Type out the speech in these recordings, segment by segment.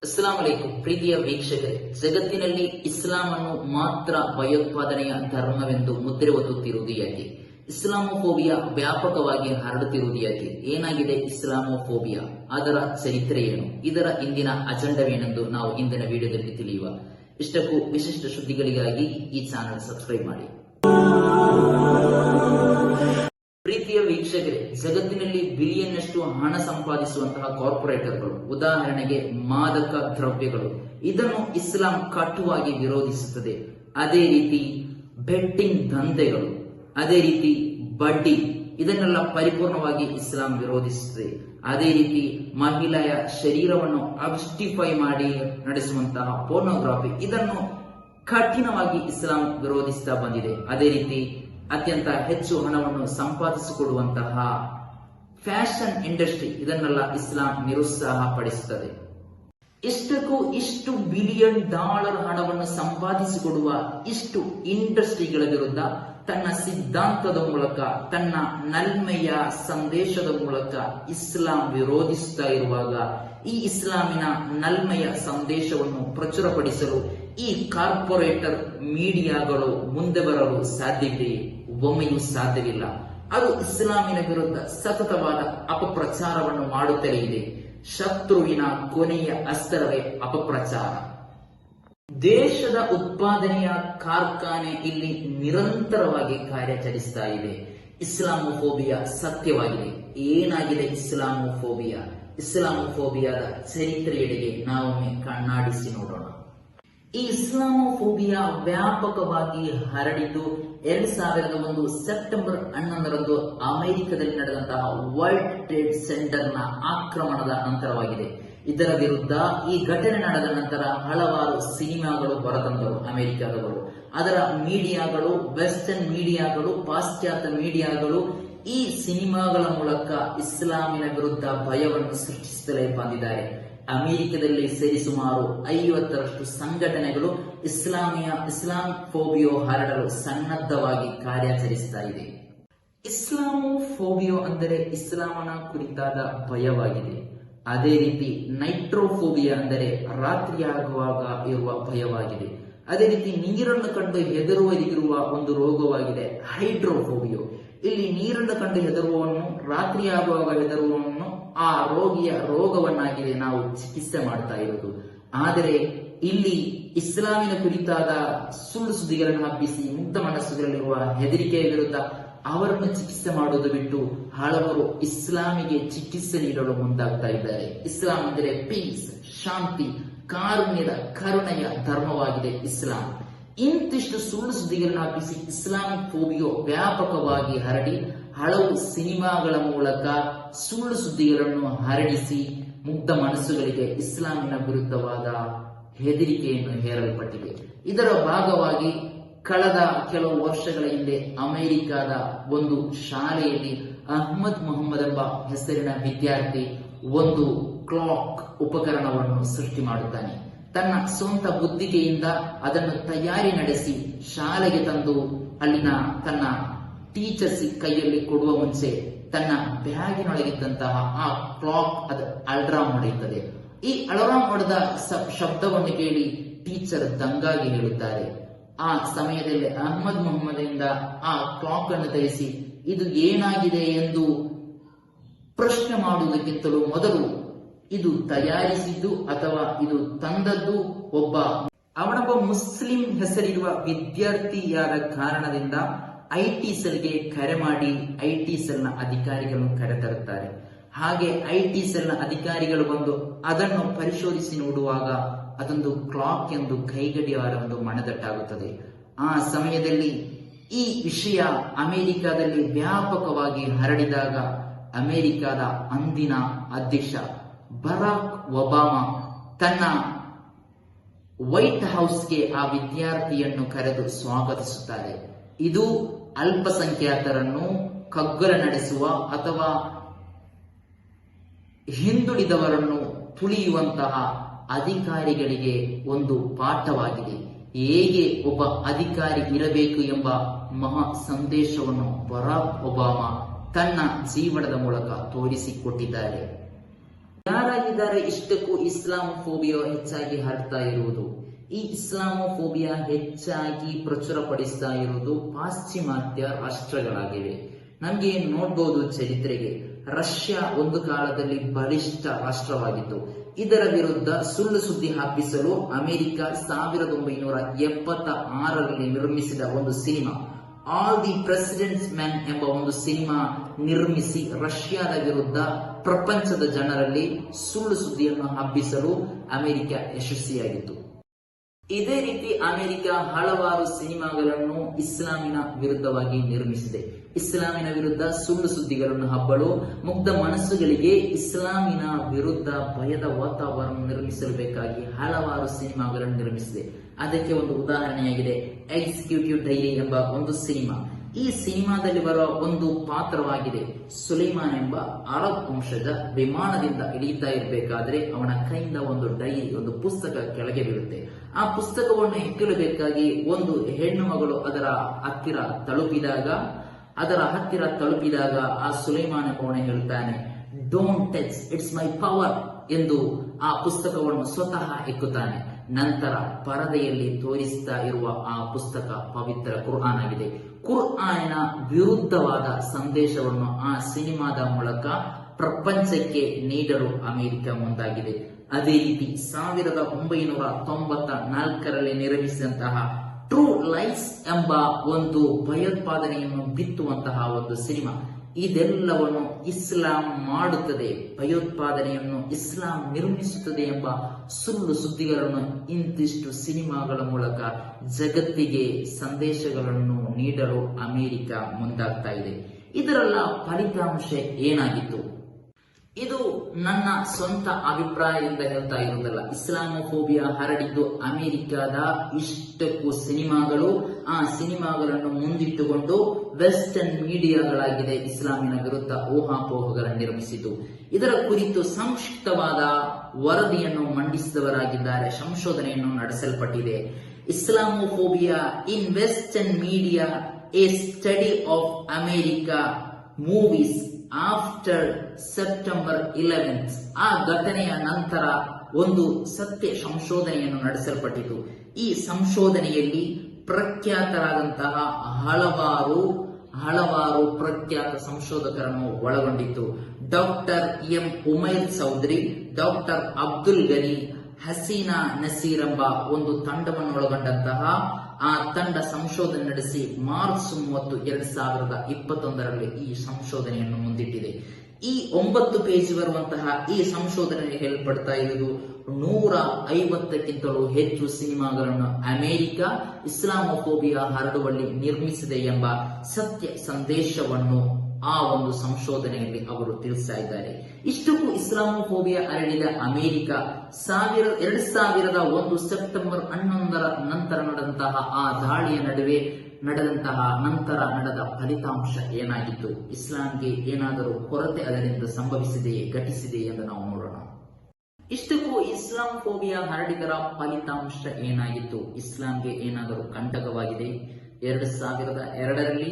ಅಸ್ಸಲಾಂ ಅಲೈಕುಂ ಪ್ರೀತಿಯ ವೀಕ್ಷಕರೇ, ಜಗತ್ತಿನಲ್ಲಿ ಇಸ್ಲಾಂ ಅನ್ನು ಮಾತ್ರ ಭಯೋತ್ಪಾದನೆಯ ಧರ್ಮವೆಂದು ಮುದ್ರೆ ಒತ್ತುತ್ತಿರುವುದು ಯಾಕೆ? ಇಸ್ಲಾಮೋಫೋಬಿಯಾ ವ್ಯಾಪಕವಾಗಿ ಹರಡುತ್ತಿರುವುದು ಯಾಕೆ? ಏನಾಗಿದೆ ಇಸ್ಲಾಮೋಫೋಬಿಯಾ? ಅದರ ಚರಿತ್ರೆ ಏನು? ಇದರ ಇಂದಿನ ಅಜೆಂಡವೇನೆಂದು ನಾವು ಇಂದಿನ ವಿಡಿಯೋದಲ್ಲಿ ತಿಳಿಯುವ. ಇಷ್ಟಕ್ಕೂ ವಿಶಿಷ್ಟ ಸುದ್ದಿಗಳಿಗಾಗಿ ಈ ಚಾನೆಲ್ ಸಬ್ಸ್ಕ್ರೈಬ್ ಮಾಡಿ. ಪ್ರೀತಿಯ ವೀಕ್ಷಕರೇ, ಜಗತ್ತಿನಲ್ಲಿ ಬಿಲಿಯನ್ನಷ್ಟು ಹಣ ಸಂಪಾದಿಸುವಂತಹ ಕಾರ್ಪೊರೇಟರ್ಗಳು, ಉದಾಹರಣೆಗೆ ಮಾದಕ ದ್ರವ್ಯಗಳು, ಇದನ್ನು ಇಸ್ಲಾಂ ಕಟುವಾಗಿ ವಿರೋಧಿಸುತ್ತದೆ. ಅದೇ ರೀತಿ ಬೆಟ್ಟಿಂಗ್ ದಂಧೆಗಳು, ಅದೇ ರೀತಿ ಬಡ್ಡಿ, ಇದನ್ನೆಲ್ಲ ಪರಿಪೂರ್ಣವಾಗಿ ಇಸ್ಲಾಂ ವಿರೋಧಿಸುತ್ತದೆ. ಅದೇ ರೀತಿ ಮಹಿಳೆಯ ಶರೀರವನ್ನು ಅಬ್ಸ್ಟಿಫೈ ಮಾಡಿ ನಡೆಸುವಂತಹ ಪೋರ್ನೋಗ್ರಫಿ, ಇದನ್ನು ಕಠಿಣವಾಗಿ ಇಸ್ಲಾಂ ವಿರೋಧಿಸುತ್ತಾ ಬಂದಿದೆ. ಅದೇ ರೀತಿ ಅತ್ಯಂತ ಹೆಚ್ಚು ಹಣವನ್ನು ಸಂಪಾದಿಸಿಕೊಡುವಂತಹ ಫ್ಯಾಷನ್ ಇಂಡಸ್ಟ್ರಿ, ಇದನ್ನೆಲ್ಲ ಇಸ್ಲಾಂ ನಿರುತ್ಸಾಹ ಪಡಿಸುತ್ತದೆ. ಇಷ್ಟಕ್ಕೂ ಇಷ್ಟು ಬಿಲಿಯನ್ ಡಾಲರ್ ಹಣವನ್ನು ಸಂಪಾದಿಸಿಕೊಡುವ ಇಷ್ಟು ಇಂಡಸ್ಟ್ರಿಗಳ ವಿರುದ್ಧ ತನ್ನ ಸಿದ್ಧಾಂತದ ಮೂಲಕ, ತನ್ನ ನಲ್ಮೆಯ ಸಂದೇಶದ ಮೂಲಕ ಇಸ್ಲಾಂ ವಿರೋಧಿಸುತ್ತಾ ಇರುವಾಗ, ಈ ಇಸ್ಲಾಮಿನ ನಲ್ಮೆಯ ಸಂದೇಶವನ್ನು ಪ್ರಚುರಪಡಿಸಲು ಈ ಕಾರ್ಪೊರೇಟರ್ ಮೀಡಿಯಾಗಳು ಮುಂದೆ ಬರಲು ಸಾಧ್ಯವಿದೆಯೇ? ಒಮ್ಮೆಯೂ ಸಾಧ್ಯವಿಲ್ಲ. ಅದು ಇಸ್ಲಾಮಿನ ವಿರುದ್ಧ ಸತತವಾದ ಅಪಪ್ರಚಾರವನ್ನು ಮಾಡುತ್ತಲೇ ಇದೆ. ಶತ್ರುವಿನ ಕೊನೆಯ ಅಸ್ತ್ರವೇ ಅಪಪ್ರಚಾರ. ದೇಶದ ಉತ್ಪಾದನೆಯ ಕಾರ್ಖಾನೆ ಇಲ್ಲಿ ನಿರಂತರವಾಗಿ ಕಾರ್ಯಾಚರಿಸ್ತಾ ಇದೆ. ಇಸ್ಲಾಮೋಫೋಬಿಯಾ ಸತ್ಯವಾಗಿದೆ. ಏನಾಗಿದೆ ಇಸ್ಲಾಮೋಫೋಬಿಯಾ? ಇಸ್ಲಾಮೋಫೋಬಿಯಾದ ಚರಿತ್ರೆಯೆಡೆಗೆ ನಾವೊಮ್ಮೆ ಕಣ್ಣಾಡಿಸಿ ನೋಡೋಣ. ಈ ಇಸ್ಲಾಮೋಫೋಬಿಯಾ ವ್ಯಾಪಕವಾಗಿ ಹರಡಿದ್ದು 2001 ಸೆಪ್ಟೆಂಬರ್ 11ರಂದು ಅಮೆರಿಕದಲ್ಲಿ ನಡೆದಂತಹ ವರ್ಲ್ಡ್ ಟ್ರೇಡ್ ಸೆಂಟರ್ನ ಆಕ್ರಮಣದ ನಂತರವಾಗಿದೆ. ಇದರ ವಿರುದ್ಧ ಈ ಘಟನೆ ನಡೆದ ನಂತರ ಹಲವಾರು ಸಿನಿಮಾಗಳು ಹೊರತಂದರು ಅಮೆರಿಕದವರು. ಅದರ ಮೀಡಿಯಾಗಳು, ವೆಸ್ಟರ್ನ್ ಮೀಡಿಯಾಗಳು, ಪಾಶ್ಚಾತ್ಯ ಮೀಡಿಯಾಗಳು ಈ ಸಿನಿಮಾಗಳ ಮೂಲಕ ಇಸ್ಲಾಮಿನ ವಿರುದ್ಧ ಭಯವನ್ನು ಸೃಷ್ಟಿಸುತ್ತಲೇ ಬಂದಿದ್ದಾರೆ. ಅಮೆರಿಕದಲ್ಲಿ ಸರಿಸುಮಾರು 50ರಷ್ಟು ಸಂಘಟನೆಗಳು ಇಸ್ಲಾಮೋಫೋಬಿಯಾ ಹರಡಲು ಸನ್ನದ್ಧವಾಗಿ ಕಾರ್ಯಾಚರಿಸ್ತಾ ಇದೆ. ಇಸ್ಲಾಮೋಫೋಬಿಯಾ ಅಂದರೆ ಇಸ್ಲಾಮನ ಕುರಿತಾದ ಭಯವಾಗಿದೆ. ಅದೇ ರೀತಿ ನೈಟ್ರೋಫೋಬಿಯಾ ಅಂದರೆ ರಾತ್ರಿಯಾಗುವಾಗ ಇರುವ ಭಯವಾಗಿದೆ. ಅದೇ ರೀತಿ ನೀರನ್ನು ಕಂಡು ಹೆದರುವ ಒಂದು ರೋಗವಾಗಿದೆ ಹೈಡ್ರೋಫೋಬಿಯಾ. ಇಲ್ಲಿ ನೀರನ್ನು ಕಂಡು ಹೆದರುವವನ್ನು, ರಾತ್ರಿಯಾಗುವಾಗ ಹೆದರುವವನ್ನು ಆ ರೋಗಿಯ ರೋಗವನ್ನಾಗಿದೆ ನಾವು ಚಿಕಿತ್ಸೆ ಮಾಡ್ತಾ ಇರೋದು. ಆದರೆ ಇಲ್ಲಿ ಇಸ್ಲಾಮಿನ ಕುರಿತಾದ ಸುಳ್ಳು ಸುದ್ದಿಗಳನ್ನು ಹಬ್ಬಿಸಿ ಮುಗ್ಧ ಮನಸ್ಸುಗಳಲ್ಲಿರುವ ಹೆದರಿಕೆಯ ವಿರುದ್ಧ ಅವರನ್ನು ಚಿಕಿತ್ಸೆ ಮಾಡುವುದು ಬಿಟ್ಟು ಹಲವರು ಇಸ್ಲಾಮಿಗೆ ಚಿಕಿತ್ಸೆ ನೀಡಲು ಮುಂದಾಗ್ತಾ ಇದ್ದಾರೆ. ಇಸ್ಲಾಂ ಅಂದರೆ ಪೀಸ್, ಶಾಂತಿ, ಕಾರುಣ್ಯದ, ಕರುಣೆಯ ಧರ್ಮವಾಗಿದೆ ಇಸ್ಲಾಂ. ಇಂತಿಷ್ಟು ಸುಳ್ಳು ಸುದ್ದಿಗಳನ್ನು ಹಬ್ಬಿಸಿ ಇಸ್ಲಾಮಿಕ್ ಫೋಬಿಯೋ ವ್ಯಾಪಕವಾಗಿ ಹರಡಿ ಹಲವು ಸಿನಿಮಾಗಳ ಮೂಲಕ ಸುಳ್ಳು ಸುದ್ದಿಗಳನ್ನು ಹರಡಿಸಿ ಮುಗ್ಧ ಮನಸ್ಸುಗಳಿಗೆ ಇಸ್ಲಾಮಿನ ವಿರುದ್ಧವಾದ ಹೆದರಿಕೆಯನ್ನು ಹೇರಲ್ಪಟ್ಟಿದೆ. ಇದರ ಭಾಗವಾಗಿ ಕಳೆದ ಕೆಲವು ವರ್ಷಗಳ ಹಿಂದೆ ಅಮೆರಿಕದ ಒಂದು ಶಾಲೆಯಲ್ಲಿ ಅಹ್ಮದ್ ಮೊಹಮ್ಮದ್ ಎಂಬ ಹೆಸರಿನ ವಿದ್ಯಾರ್ಥಿ ಒಂದು ಕ್ಲಾಕ್ ಉಪಕರಣವನ್ನು ಸೃಷ್ಟಿ ಮಾಡುತ್ತಾನೆ. ತನ್ನ ಸ್ವಂತ ಬುದ್ಧಿಗೆಯಿಂದ ಅದನ್ನು ತಯಾರಿ ನಡೆಸಿ ಶಾಲೆಗೆ ತಂದು ಅಲ್ಲಿನ ತನ್ನ ಟೀಚರ್ಸ್ ಕೈಯಲ್ಲಿ ಕೊಡುವ ಮುಂಚೆ ತನ್ನ ಬ್ಯಾಗಿನೊಳಗಿದ್ದಂತಹ ಆ ಕ್ಲಾಕ್ ಅದು ಅಲಾರಾಮ್ ಹೊಡೆಯುತ್ತದೆ. ಈ ಅಲಾರಾಮ್ ಹೊಡೆದ ಶಬ್ದವನ್ನು ಕೇಳಿ ಟೀಚರ್ ದಂಗಾಗಿ ಹೇಳುತ್ತಾರೆ. ಆ ಸಮಯದಲ್ಲಿ ಅಹ್ಮದ್ ಮೊಹಮ್ಮದ್ ಆ ಕ್ಲಾಕ್ ಅನ್ನು ಧರಿಸಿ ಇದು ಏನಾಗಿದೆ ಎಂದು ಪ್ರಶ್ನೆ ಮಾಡುವುದಕ್ಕಿಂತಲೂ ಮೊದಲು ಇದು ತಯಾರಿಸಿದ್ದು ಅಥವಾ ಇದು ತಂದದ್ದು ಅವನೊಬ್ಬ ಮುಸ್ಲಿಂ ಹೆಸರಿರುವ ವಿದ್ಯಾರ್ಥಿಯಾದ ಕಾರಣದಿಂದ ಐಟಿ ಸೆಲ್ಗೆ ಕರೆ ಮಾಡಿ ಐಟಿ ಸೆಲ್ನ ಅಧಿಕಾರಿಗಳನ್ನು ಕರೆತರುತ್ತಾರೆ. ಹಾಗೆ ಐಟಿ ಸೆಲ್ನ ಅಧಿಕಾರಿಗಳು ಬಂದು ಅದನ್ನು ಪರಿಶೋಧಿಸಿ ನೋಡುವಾಗ ಅದೊಂದು ಕ್ಲಾಕ್ ಎಂದು ಕೈಗಡಿಯಾರ ಒಂದು ಮನದಟ್ಟಾಗುತ್ತದೆ. ಆ ಸಮಯದಲ್ಲಿ ಈ ವಿಷಯ ಅಮೆರಿಕದಲ್ಲಿ ವ್ಯಾಪಕವಾಗಿ ಹರಡಿದಾಗ ಅಮೆರಿಕದ ಅಂದಿನ ಅಧ್ಯಕ್ಷ ಬರಾಕ್ ಒಬಾಮಾ ತನ್ನ ವೈಟ್ ಹೌಸ್ಗೆ ಆ ವಿದ್ಯಾರ್ಥಿಯನ್ನು ಕರೆದು ಸ್ವಾಗತಿಸುತ್ತಾರೆ. ಇದು ಅಲ್ಪಸಂಖ್ಯಾತರನ್ನು ಕಗ್ಗಲ ನಡೆಸುವ ಅಥವಾ ಹಿಂದುಳಿದವರನ್ನು ತುಳಿಯುವಂತಹ ಅಧಿಕಾರಿಗಳಿಗೆ ಒಂದು ಪಾಠವಾಗಿದೆ. ಹೇಗೆ ಒಬ್ಬ ಅಧಿಕಾರಿ ಇರಬೇಕು ಎಂಬ ಮಹಾ ಸಂದೇಶವನ್ನು ಬರಾಕ್ ಒಬಾಮಾ ತನ್ನ ಜೀವನದ ಮೂಲಕ ತೋರಿಸಿಕೊಟ್ಟಿದ್ದಾರೆ. ಯಾರಾಗಿದ್ದಾರೆ ಇಷ್ಟಕ್ಕೂ ಇಸ್ಲಾಮೋಫೋಬಿಯಾ ಹೆಚ್ಚಾಗಿ ಹರಡ್ತಾ ಇರುವುದು? ಈ ಇಸ್ಲಾಮೋಫೋಬಿಯಾ ಹೆಚ್ಚಾಗಿ ಪ್ರಚುರಪಡಿಸ್ತಾ ಇರುವುದು ಪಾಶ್ಚಿಮಾತ್ಯ ರಾಷ್ಟ್ರಗಳಾಗಿವೆ. ನಮ್ಗೆ ನೋಡ್ಬೋದು ಚರಿತ್ರೆಗೆ, ರಷ್ಯಾ ಒಂದು ಕಾಲದಲ್ಲಿ ಬಲಿಷ್ಠ ರಾಷ್ಟ್ರವಾಗಿತ್ತು. ಇದರ ವಿರುದ್ಧ ಸುಳ್ಳು ಸುದ್ದಿ ಹಬ್ಬಿಸಲು ಅಮೆರಿಕ 1976ರಲ್ಲಿ ನಿರ್ಮಿಸಿದ ಒಂದು cinema all the presidents men ಎಂಬ ಒಂದು ಸಿನಿಮಾ ನಿರ್ಮಿಸಿ ರಷ್ಯಾದ ವಿರುದ್ಧ ಪ್ರಪಂಚದ ಜನರಲ್ಲಿ ಸುಳ್ಳು ಸುದ್ದಿಯನ್ನು ಹಬ್ಬಿಸಲು ಅಮೆರಿಕ ಯಶಸ್ವಿಯಾಗಿತ್ತು. ಇದೇ ರೀತಿ ಅಮೆರಿಕ ಹಲವಾರು ಸಿನಿಮಾಗಳನ್ನು ಇಸ್ಲಾಮಿನ ವಿರುದ್ಧವಾಗಿ ನಿರ್ಮಿಸಿದೆ. ಇಸ್ಲಾಮಿನ ವಿರುದ್ಧ ಸುಳ್ಳು ಸುದ್ದಿಗಳನ್ನು ಹಬ್ಬಲು ಮುಗ್ಧ ಮನಸ್ಸುಗಳಿಗೆ ಇಸ್ಲಾಮಿನ ವಿರುದ್ಧ ಭಯದ ವಾತಾವರಣ ನಿರ್ಮಿಸಲು ಬೇಕಾಗಿ ಹಲವಾರು ಸಿನಿಮಾಗಳನ್ನು ನಿರ್ಮಿಸಿದೆ. ಅದಕ್ಕೆ ಒಂದು ಉದಾಹರಣೆಯಾಗಿದೆ ಎಕ್ಸಿಕ್ಯೂಟಿವ್ ಡೈರಿ ಎಂಬ ಒಂದು ಸಿನಿಮಾ. ಈ ಸಿನಿಮಾದಲ್ಲಿ ಬರುವ ಒಂದು ಪಾತ್ರವಾಗಿದೆ ಸುಲೈಮಾನ್ ಎಂಬ ಅರಬ್ ವಂಶಜ ವಿಮಾನದಿಂದ ಇಳಿಯುತ್ತಾ ಇರಬೇಕಾದ್ರೆ ಅವನ ಕೈಯಿಂದ ಒಂದು ಡೈರಿ, ಒಂದು ಪುಸ್ತಕ ಕೆಳಗೆ ಬೀಳುತ್ತೆ. ಆ ಪುಸ್ತಕವನ್ನು ಎಕ್ಕಲಬೇಕಾಗಿ ಒಂದು ಹೆಣ್ಣು ಮಗಳು ಅದರ ಹತ್ತಿರ ತಲುಪಿದಾಗ ಆ ಸುಲೈಮಾನ್ ಎಂಬವನು ಹೇಳ್ತಾನೆ, don't touch, it's my power ಎಂದು ಆ ಪುಸ್ತಕವನ್ನು ಸ್ವತಃ ಎಕ್ಕುತ್ತಾನೆ. ನಂತರ ಪರದೆಯಲ್ಲಿ ತೋರಿಸ್ತಾ ಇರುವ ಆ ಪುಸ್ತಕ ಪವಿತ್ರ ಕುರ್ಆನ್ ಆಗಿದೆ. ಕುರ್ಆನಿನ ವಿರುದ್ಧವಾದ ಸಂದೇಶವನ್ನು ಆ ಸಿನಿಮಾದ ಮೂಲಕ ಪ್ರಪಂಚಕ್ಕೆ ನೀಡಲು ಅಮೆರಿಕ ಮುಂದಾಗಿದೆ. ಅದೇ ರೀತಿ 1994ರಲ್ಲಿ ನಿರ್ಮಿಸಿದಂತಹ ಟ್ರೂ ಲೈಸ್ ಎಂಬ ಒಂದು ಭಯೋತ್ಪಾದನೆಯನ್ನು ಬಿತ್ತುವಂತಹ ಒಂದು ಸಿನಿಮಾ, ಇದೆಲ್ಲವನ್ನು ಇಸ್ಲಾಂ ಮಾಡುತ್ತದೆ, ಭಯೋತ್ಪಾದನೆಯನ್ನು ಇಸ್ಲಾಂ ನಿರ್ಮಿಸುತ್ತದೆ ಎಂಬ ಸುಳ್ಳು ಸುದ್ದಿಗಳನ್ನು ಇಂತಿಷ್ಟು ಸಿನಿಮಾಗಳ ಮೂಲಕ ಜಗತ್ತಿಗೆ ಸಂದೇಶಗಳನ್ನು ನೀಡಲು ಅಮೆರಿಕ ಮುಂದಾಗ್ತಾ ಇದೆ. ಇದರೆಲ್ಲ ಫಲಿತಾಂಶ ಏನಾಗಿತ್ತು? ಇದು ನನ್ನ ಸ್ವಂತ ಅಭಿಪ್ರಾಯದಿಂದ ಹೇಳ್ತಾ ಇರುವುದಲ್ಲ. ಇಸ್ಲಾಮೋಫೋಬಿಯಾ ಹರಡಿದ್ದು ಅಮೆರಿಕದ ಇಷ್ಟಕ್ಕೂ ಸಿನಿಮಾಗಳು, ಆ ಸಿನಿಮಾಗಳನ್ನು ಮುಂದಿಟ್ಟುಕೊಂಡು ವೆಸ್ಟರ್ನ್ ಮೀಡಿಯಾಗಳಾಗಿದೆ ಇಸ್ಲಾಮಿನ ವಿರುದ್ಧ ಊಹಾಪೋಹಗಳನ್ನು ನಿರ್ಮಿಸಿತು. ಇದರ ಕುರಿತು ಸಂಕ್ಷಿಪ್ತವಾದ ವರದಿಯನ್ನು ಮಂಡಿಸಿದವರಾಗಿದ್ದಾರೆ, ಸಂಶೋಧನೆಯನ್ನು ನಡೆಸಲ್ಪಟ್ಟಿದೆ. Islamophobia in western media, a study of America movies after September 11. ಆ ಘಟನೆಯ ನಂತರ ಒಂದು ಸತ್ಯ ಸಂಶೋಧನೆಯನ್ನು ನಡೆಸಲ್ಪಟ್ಟಿತು. ಈ ಸಂಶೋಧನೆಯಲ್ಲಿ ಪ್ರಖ್ಯಾತರಾದಂತಹ ಹಲವಾರು ಪ್ರಖ್ಯಾತ ಸಂಶೋಧಕರನ್ನು ಒಳಗೊಂಡಿತ್ತು. Doctor M Umair Chaudhary, doctor Abdul Ghani, Haseena Naseer ಎಂಬ ಒಂದು ತಂಡವನ್ನು ಒಳಗೊಂಡಂತಹ ಆ ತಂಡ ಸಂಶೋಧನೆ ನಡೆಸಿ ಮಾರ್ಚ್ 30, 2021ರಲ್ಲಿ ಈ ಸಂಶೋಧನೆಯನ್ನು ಮುಂದಿಟ್ಟಿದೆ. ಈ 9 ಪೇಜ್ ಬರುವಂತಹ ಈ ಸಂಶೋಧನೆಯಲ್ಲಿ ಹೇಳಲ್ಪಡ್ತಾ ಇರುವುದು 150ಕ್ಕಿಂತಲೂ ಹೆಚ್ಚು ಸಿನಿಮಾಗಳನ್ನು ಅಮೆರಿಕ ಇಸ್ಲಾಮೋಫೋಬಿಯಾ ಹರಡುವಲ್ಲಿ ನಿರ್ಮಿಸಿದೆ ಎಂಬ ಸತ್ಯ ಸಂದೇಶವನ್ನು ಆ ಒಂದು ಸಂಶೋಧನೆಯಲ್ಲಿ ಅವರು ತಿಳಿಸ್ತಾ ಇದ್ದಾರೆ. ಇಷ್ಟಕ್ಕೂ ಇಸ್ಲಾಮೋಫೋಬಿಯಾ ಹರಡಿದ ಅಮೆರಿಕ 2001 ಸೆಪ್ಟೆಂಬರ್ 11ರ ನಂತರ ನಡೆದಂತಹ ಆ ದಾಳಿಯ ನಂತರ ನಡೆದ ಫಲಿತಾಂಶ ಏನಾಗಿತ್ತು? ಇಸ್ಲಾಂಗೆ ಏನಾದರೂ ಕೊರತೆ ಅದರಿಂದ ಸಂಭವಿಸಿದೆಯೇ, ಘಟಿಸಿದೆಯೇ ಎಂದು ನಾವು ನೋಡೋಣ. ಇಷ್ಟಕ್ಕೂ ಇಸ್ಲಾಮೋಫೋಬಿಯಾ ಹರಡಿದರ ಫಲಿತಾಂಶ ಏನಾಗಿತ್ತು? ಇಸ್ಲಾಂಗೆ ಏನಾದರೂ ಕಂಟಕವಾಗಿದೆ? 2002ರಲ್ಲಿ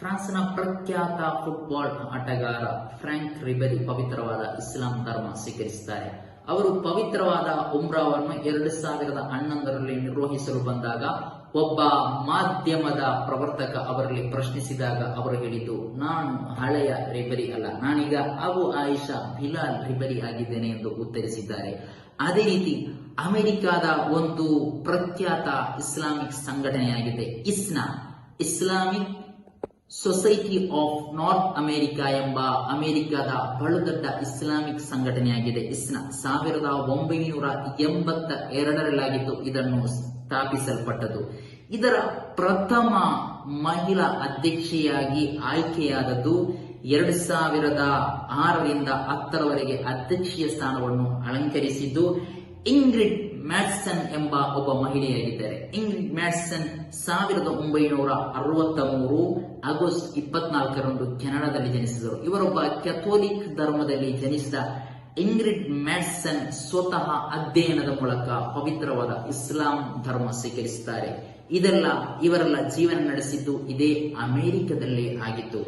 ಫ್ರಾನ್ಸ್ನ ಪ್ರಖ್ಯಾತ ಫುಟ್ಬಾಲ್ ಆಟಗಾರ ಫ್ರಾಂಕ್ ರಿಬೆರಿ ಪವಿತ್ರವಾದ ಇಸ್ಲಾಂ ಧರ್ಮ ಸ್ವೀಕರಿಸುತ್ತಾರೆ. ಅವರು ಪವಿತ್ರವಾದ ಉಮ್ರಾವನ್ನು 2011ರಲ್ಲಿ ನಿರ್ವಹಿಸಲು ಬಂದಾಗ ಒಬ್ಬ ಮಾಧ್ಯಮದ ಪ್ರವರ್ತಕ ಅವರಲ್ಲಿ ಪ್ರಶ್ನಿಸಿದಾಗ ಅವರು ಹೇಳಿದ್ದು, ನಾನು ಹಳೆಯ ರಿಬೆರಿ ಅಲ್ಲ, ನಾನೀಗ ಅಬು ಆಯಿಷಾ ಬಿಲಾಲ್ ರಿಬೆರಿ ಆಗಿದ್ದೇನೆ ಎಂದು ಉತ್ತರಿಸಿದ್ದಾರೆ. ಅದೇ ರೀತಿ ಅಮೆರಿಕದ ಒಂದು ಪ್ರಖ್ಯಾತ ಇಸ್ಲಾಮಿಕ್ ಸಂಘಟನೆಯಾಗಿದೆ Islamic society of North America ಎಂಬ ಅಮೆರಿಕದ ಬಲುದೊಡ್ಡ ಇಸ್ಲಾಮಿಕ್ ಸಂಘಟನೆಯಾಗಿದೆ. 1982ರಲ್ಲಾಗಿದ್ದು ಇದನ್ನು ಸ್ಥಾಪಿಸಲ್ಪಟ್ಟದ್ದು. ಇದರ ಪ್ರಥಮ ಮಹಿಳಾ ಅಧ್ಯಕ್ಷೆಯಾಗಿ ಆಯ್ಕೆಯಾದದ್ದು 2006ರಿಂದ 10ರವರೆಗೆ ಅಧ್ಯಕ್ಷೀಯ ಸ್ಥಾನವನ್ನು ಅಲಂಕರಿಸಿದ್ದು ಇಂಗ್ರಿಡ್ ಮ್ಯಾಟ್ಸನ್ ಎಂಬ ಒಬ್ಬ ಮಹಿಳೆಯಾಗಿದ್ದಾರೆ. ಇಂಗ್ರಿಡ್ ಮ್ಯಾಟ್ಸನ್ 1963 ಆಗಸ್ಟ್ 24ರಂದು ಕೆನಡಾದಲ್ಲಿ ಜನಿಸಿದರು. ಇವರೊಬ್ಬ ಕ್ಯಾಥೋಲಿಕ್ ಧರ್ಮದಲ್ಲಿ ಜನಿಸಿದ ಇಂಗ್ರಿಡ್ ಮ್ಯಾಟ್ಸನ್ ಸ್ವತಃ ಅಧ್ಯಯನದ ಮೂಲಕ ಪವಿತ್ರವಾದ ಇಸ್ಲಾಂ ಧರ್ಮ ಸ್ವೀಕರಿಸುತ್ತಾರೆ. ಇವರೆಲ್ಲ ಜೀವನ ನಡೆಸಿದ್ದು ಇದೇ ಅಮೆರಿಕದಲ್ಲೇ ಆಗಿತ್ತು.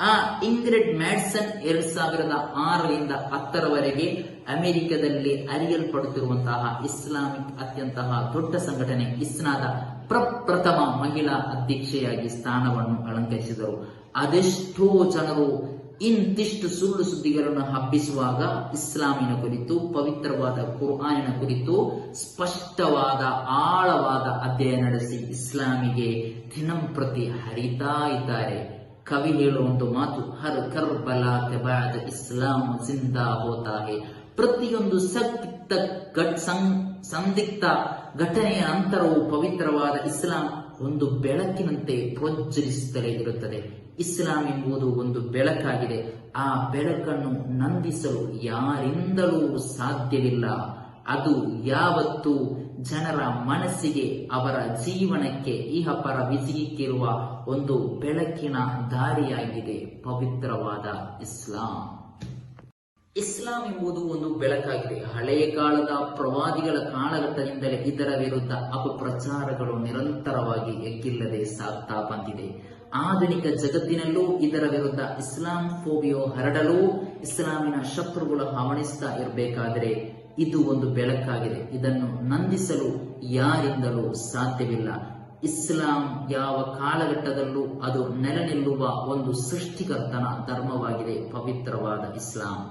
ಆ ಇಂಗ್ರಿಡ್ ಮ್ಯಾಟ್ಸನ್ 2006ರಿಂದ 10ರವರೆಗೆ ಅಮೆರಿಕದಲ್ಲಿ ಅರಿಯಲ್ಪಡುತ್ತಿರುವಂತಹ ಇಸ್ಲಾಮಿಕ್ ಅತ್ಯಂತ ದೊಡ್ಡ ಸಂಘಟನೆ ಇಸ್ನಾದ ಪ್ರಪ್ರಥಮ ಮಹಿಳಾ ಅಧ್ಯಕ್ಷೆಯಾಗಿ ಸ್ಥಾನವನ್ನು ಅಲಂಕರಿಸಿದರು. ಅದೆಷ್ಟೋ ಜನರು ಇಂತಿಷ್ಟು ಸುಳ್ಳು ಸುದ್ದಿಗಳನ್ನು ಹಬ್ಬಿಸುವಾಗ ಇಸ್ಲಾಮಿನ ಕುರಿತು, ಪವಿತ್ರವಾದ ಕುರ್ಆನಿನ ಕುರಿತು ಸ್ಪಷ್ಟವಾದ ಆಳವಾದ ಅಧ್ಯಯನ ನಡೆಸಿ ಇಸ್ಲಾಮಿಗೆ ದಿನಂಪ್ರತಿ ಹರಿತಾ ಇದ್ದಾರೆ. ಕವಿ ಹೇಳುವ ಒಂದು ಮಾತು, ಹರ್ ಕರ್ಬಲಾ ಕೆ ಬಾದ್ ಇಸ್ಲಾಂ ಜಿಂದಾ ಹೋತಾ ಹೈ. ಪ್ರತಿಯೊಂದು ಸಂದಿಗ್ಧ ಘಟನೆಯ ನಂತರವೂ ಪವಿತ್ರವಾದ ಇಸ್ಲಾಂ ಒಂದು ಬೆಳಕಿನಂತೆ ಪ್ರೋಜ್ವಲಿಸುತ್ತಲೇ ಇರುತ್ತದೆ. ಇಸ್ಲಾಂ ಎಂಬುದು ಒಂದು ಬೆಳಕಾಗಿದೆ. ಆ ಬೆಳಕನ್ನು ನಂದಿಸಲು ಯಾರಿಂದಲೂ ಸಾಧ್ಯವಿಲ್ಲ. ಅದು ಯಾವತ್ತೂ ಜನರ ಮನಸ್ಸಿಗೆ, ಅವರ ಜೀವನಕ್ಕೆ, ಇಹಪರ ವಿಜಯಕ್ಕಿರುವ ಒಂದು ಬೆಳಕಿನ ದಾರಿಯಾಗಿದೆ ಪವಿತ್ರವಾದ ಇಸ್ಲಾಂ. ಇಸ್ಲಾಂ ಎಂಬುದು ಒಂದು ಬೆಳಕಾಗಿದೆ. ಹಳೆಯ ಕಾಲದ ಪ್ರವಾದಿಗಳ ಕಾಲಘಟ್ಟದಿಂದಲೇ ಇದರ ವಿರುದ್ಧ ಅಪಪ್ರಚಾರಗಳು ನಿರಂತರವಾಗಿ ಎಗ್ಗಿಲ್ಲದೆ ಸಾಗ್ತಾ ಬಂದಿದೆ. ಆಧುನಿಕ ಜಗತ್ತಿನಲ್ಲೂ ಇದರ ವಿರುದ್ಧ ಇಸ್ಲಾಂ ಫೋಬಿಯೋ ಹರಡಲು ಇಸ್ಲಾಮಿನ ಶತ್ರುಗಳು ಹವಣಿಸ್ತಾ ಇರಬೇಕಾದರೆ ಇದು ಒಂದು ಬೆಳಕಾಗಿದೆ. ಇದನ್ನು ನಂದಿಸಲು ಯಾರಿಂದಲೂ ಸಾಧ್ಯವಿಲ್ಲ. ಇಸ್ಲಾಂ ಯಾವ ಕಾಲಘಟ್ಟದಲ್ಲೂ ಅದು ನೆಲೆ ನಿಲ್ಲುವ ಒಂದು ಸೃಷ್ಟಿಕರ್ತನ ಧರ್ಮವಾಗಿದೆ ಪವಿತ್ರವಾದ ಇಸ್ಲಾಂ.